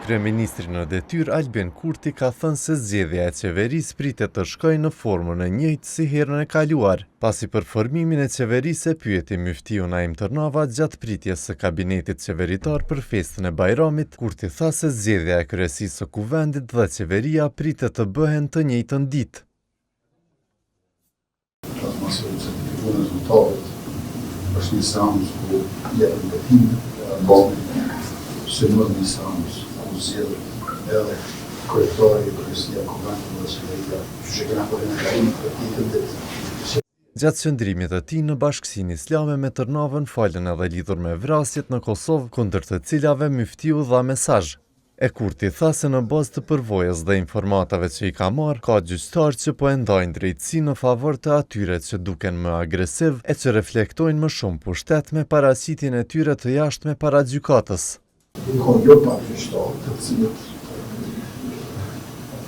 Kryeministri në detyrë Albin Kurti ka thënë se zgjedhja e qeverisë pritet të shkojë në formën e njëjtë si herën e kaluar. Pasi për formimin e qeverisë e pyeti Myftiu Naim Tërnava gjatë pritjes së kabinetit qeveritar për festën e Bajramit, Kurti tha se zgjedhja e kryesisë së kuvendit dhe qeveria pritet të bëhen të njëjtën ditë. Është një seancë ku jepën betimin, se në një seancë ku zgjedhën edhe kryetari, kryesia e kuvendit dhe qeveria, që kena për në kalim për ditën ditë. Gjatë qëndrimit të tij në Bashkësinë Islame me Tërnavën falën edhe lidhur me vrasjet në Kosovë, kundër të cilave Myftiu dha mesazh. E Kurti tha se në bazë të përvojës dhe informatave që i ka marrë, ka gjyqtarë që po e ndajnë drejtësi në favor të atyre që duken më agresiv e që reflektojnë më shumë pushtet me paraqitjen e tyre të jashtme para gjykatës. Ka jo pa gjyqtarë të cilët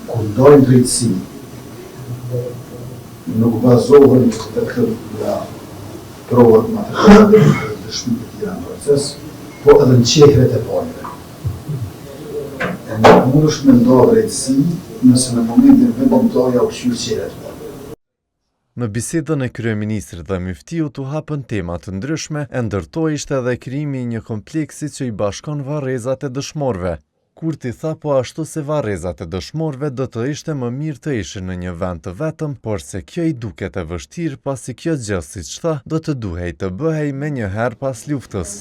kur ndajnë drejtësi nuk bazohen tek nga provat materiale dhe dëshmitë të tjera në proces, po edhe në qehret e palëve. Nuk mund është me nda drejtësi nëse në momentin vendimtarja u këshirë qehret. Në bisedën e kryeministrit dhe Myftiut u hapën tema të ndryshme, e ndërtoi ishte edhe krijimi i një kompleksi që i bashkon varrezat e dëshmorëve. Kurti tha po ashtu se varrezat e dëshmorëve do të ishte më mirë të ishin në një vend të vetëm, por se kjo i duket e vështirë pasi kjo gjë siç tha do të duhej të bëhej me një herë pas luftës.